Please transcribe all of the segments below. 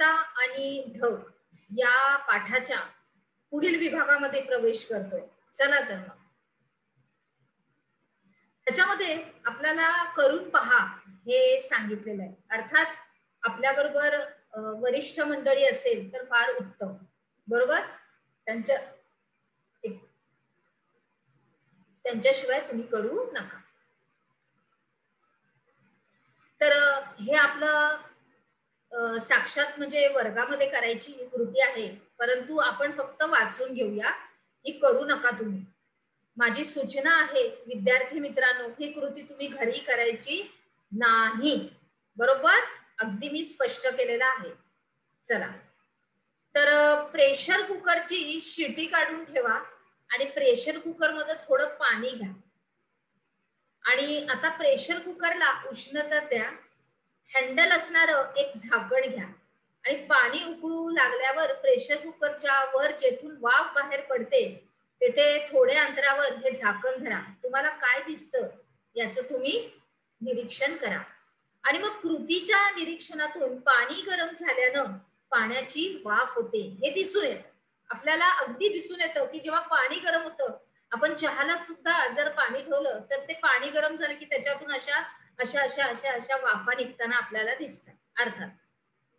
आर्द्रता आणि ढग या पाठाच्या पुढील विभागामध्ये प्रवेश करतोय. चला तर मग त्याच्यामध्ये आपल्याला करून पहा हे सांगितलेलं आहे. अर्थात आपल्याबरोबर वरिष्ठ मंडळी असेल तर फार उत्तम, बरोबर. त्यांच्याशिवाय तुम्ही करू नका. तर हे आपलं साक्षात म्हणजे वर्गामध्ये करायची कृती आहे, परंतु आपण फक्त वाचून घेऊया. ही करू नका तुम्ही. माझी सूचना आहे विद्यार्थी मित्रांनो, ही कृती तुम्ही घरी करायची नाही, बरोबर. अगदी मी स्पष्ट केलेलं आहे. चला तर प्रेशर कुकरची शिटी काढून ठेवा आणि प्रेशर कुकर मध्ये थोडं पाणी घ्या आणि आता प्रेशर कुकरला उष्णता द्या. हँडल असणारं एक झाकण घ्या आणि पाणी उकळू लागल्यावर प्रेशर कुकरच्या वर जेथून वाफ बाहेर पडते तेथे थोड्या अंतरावर हे झाकण धरा. तुम्हाला काय दिसतं याचं तुम्ही निरीक्षण करा आणि मग कृतीच्या निरीक्षणातून पाणी गरम झाल्यानं पाण्याची वाफ होते हे दिसून येतं. आपल्याला अगदी दिसून येतं की जेव्हा पाणी गरम होतं, आपण चहाला सुद्धा जर पाणी ठेवलं तर ते पाणी गरम झालं की त्याच्यातून अशा अशा अशा अशा अशा वाफा निघताना आपल्याला दिसतात. अर्थात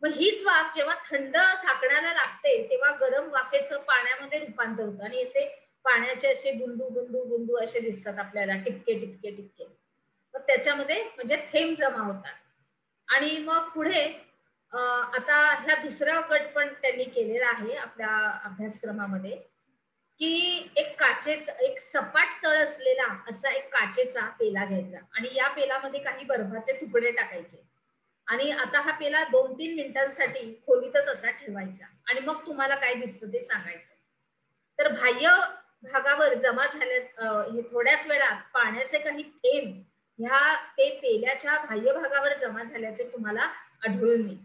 मग हीच वाफ जेव्हा थंड झाकणाला लागते तेव्हा गरम वाफेचं पाण्यामध्ये रूपांतर होतं आणि असे पाण्याचे असे बुंदू बुंदू बुंदू असे दिसतात आपल्याला, टिपके टिपके टिपके. मग त्याच्यामध्ये म्हणजे थेंब जमा होतात. आणि मग पुढे आता ह्या दुसरा गट पण त्यांनी केलेला आहे आपल्या अभ्यासक्रमामध्ये की एक सपाट तळ असलेला असा एक काचेचा पेला घ्यायचा आणि या पेलामध्ये काही बर्फाचे तुकडे टाकायचे आणि आता हा पेला 2-3 मिनिटांसाठी खोलीतच असा ठेवायचा आणि मग तुम्हाला काय दिसतं ते सांगायचं. तर बाह्य भागावर जमा झाल्या हे थोड्याच वेळात पाण्याचे काही थेंब ह्या ते पेल्याच्या बाह्य भागावर जमा झाल्याचे तुम्हाला आढळून येईल.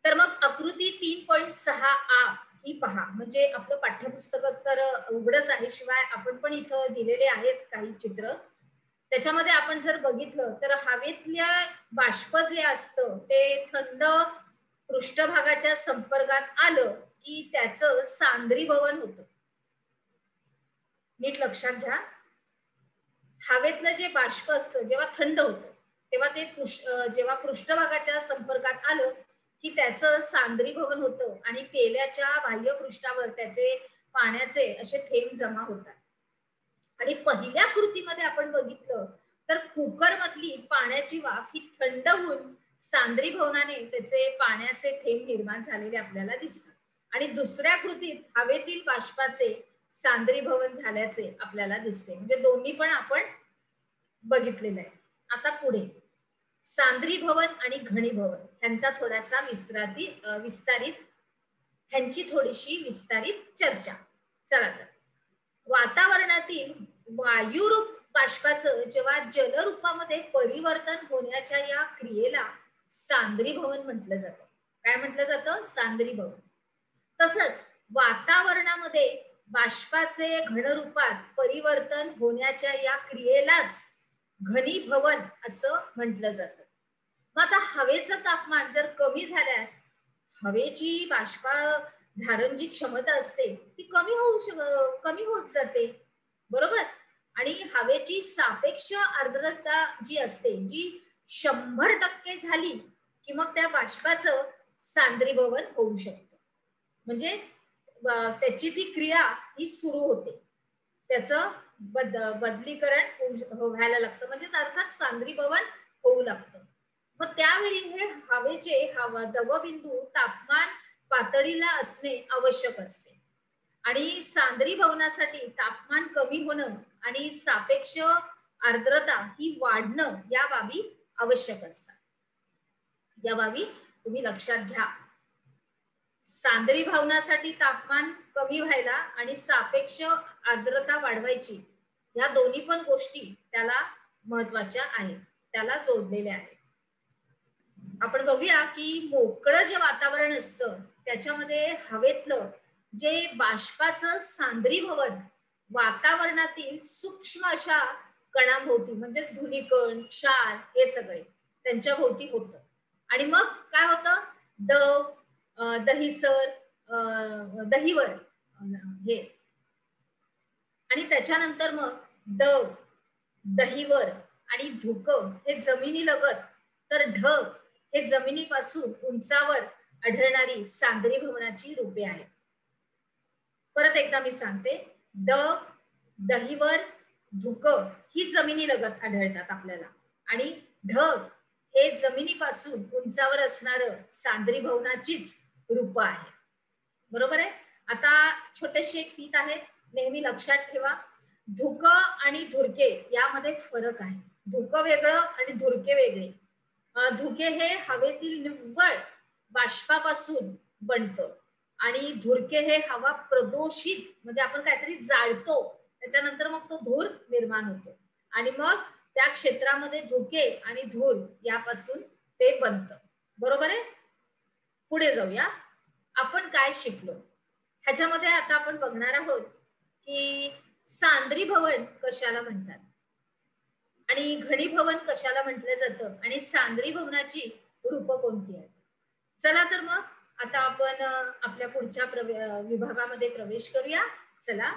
तर मग आकृती 3.6a ही पहा. म्हणजे आपलं पाठ्यपुस्तक तर उघडच आहे, शिवाय आपण पण इथं दिलेले आहेत काही चित्र. त्याच्यामध्ये आपण जर बघितलं तर हवेतल्या बाष्प जे असतं ते थंड पृष्ठभागाच्या संपर्कात आलं की त्याचं सांद्रीभवन होतं. नीट लक्षात घ्या. हवेतलं जे बाष्प असतं जेव्हा थंड होतं तेव्हा ते जेव्हा पृष्ठभागाच्या संपर्कात आलं की त्याचं सांद्रीभवन होतं आणि पेल्याच्या बाह्य पृष्ठावर त्याचे पाण्याचे असे थेंब जमा होतात. आणि पहिल्या कृतीमध्ये आपण बघितलं तर कुकर मधली पाण्याची वाफ ही थंड होऊन सांद्रीभवनाने त्याचे पाण्याचे थेंब निर्माण झालेले आपल्याला दिसतात आणि दुसऱ्या कृतीत हवेतील बाष्पाचे सांद्रीभवन झाल्याचे आपल्याला दिसते. म्हणजे दोन्ही पण आपण बघितलेलं आहे. आता पुढे सांद्रीभवन आणि घनीभवन ह्यांचा थोडासा ह्यांची थोडीशी विस्तारित चर्चा. चला तर वातावरणातील वायुरूप बाष्पाचं जेव्हा जलरूपामध्ये परिवर्तन होण्याच्या या क्रियेला सांद्रीभवन म्हटलं जातं. काय म्हटलं जातं? सांद्रीभवन. तसंच वातावरणामध्ये बाष्पाचे घनरूपात परिवर्तन होण्याच्या या क्रियेलाच घनीभवन असं म्हटलं जातं. मग आता हवेचं तापमान जर कमी झाल्यास हवेची बाष्पा धारण जी क्षमता असते ती कमी होत जाते, बरोबर. आणि हवेची सापेक्ष आर्द्रता जी असते जी 100% झाली की मग त्या बाष्पाचं सांद्रीभवन होऊ शकतं. म्हणजे त्याची ती क्रिया ही सुरू होते, त्याचं बदलीकरण व्हायला लागतं, म्हणजे अर्थात सांद्रीभवन होऊ लागतं. मग त्यावेळी हे हवेचे दवबिंदू तापमान पातळीला असणे आवश्यक असते आणि सांद्रीभवनासाठी तापमान कमी होणं आणि सापेक्ष आर्द्रता ही वाढणं या बाबी आवश्यक असतात. या बाबी तुम्ही लक्षात घ्या. सांद्रीभवनासाठी तापमान कमी व्हायला आणि सापेक्ष आर्द्रता वाढवायची, या दोन्ही पण गोष्टी त्याला महत्वाच्या आहेत, त्याला जोडलेल्या आहेत. आपण बघूया की मोकळं जे वातावरण असतं त्याच्यामध्ये हवेतलं जे बाष्पाचं सांद्रीभवन वातावरणातील सूक्ष्म अशा कणांभोवती म्हणजेच धूलिकण, क्षार हे सगळे त्यांच्या भोवती होतं आणि मग काय होतं? दव, दहीसर, दहीवर हे, आणि त्याच्यानंतर मग दव, दहीवर आणि धुक हे जमिनी लगत, तर ढग हे जमिनीपासून उंचावर आढळणारी सांद्री भवनाची रूपे आहेत. परत एकदा मी सांगते, दव, दहीवर, धुक ही जमिनी लगत आढळतात आपल्याला, आणि ढग हे जमिनीपासून उंचावर असणार सांद्री भवनाचीच रूप आहे. बरोबर आहे. आता छोटेशी एक फीत आहे, नेहमी लक्षात ठेवा. धुक आणि धुरके यामध्ये फरक आहे. धुक वेगळं आणि धुरके वेगळे. धुके हे हवेतील निव्वळ बाष्पापासून बनतं, आणि धुरके हे हवा प्रदूषित, म्हणजे आपण काहीतरी जाळतो त्याच्यानंतर मग तो धूर निर्माण होतो, आणि मग त्या क्षेत्रामध्ये धुके आणि धूर यापासून ते बनतं. बरोबर आहे. पुढे जाऊया. आपण काय शिकलो ह्याच्यामध्ये आता आपण बघणार आहोत की सांद्री भवन कशाला म्हणतात आणि घडी भवन कशाला म्हटलं जातं, आणि सांद्री भवनाची रूप कोणती आहेत. चला तर मग आता आपण आपल्या पुढच्या विभागामध्ये प्रवेश करूया. चला.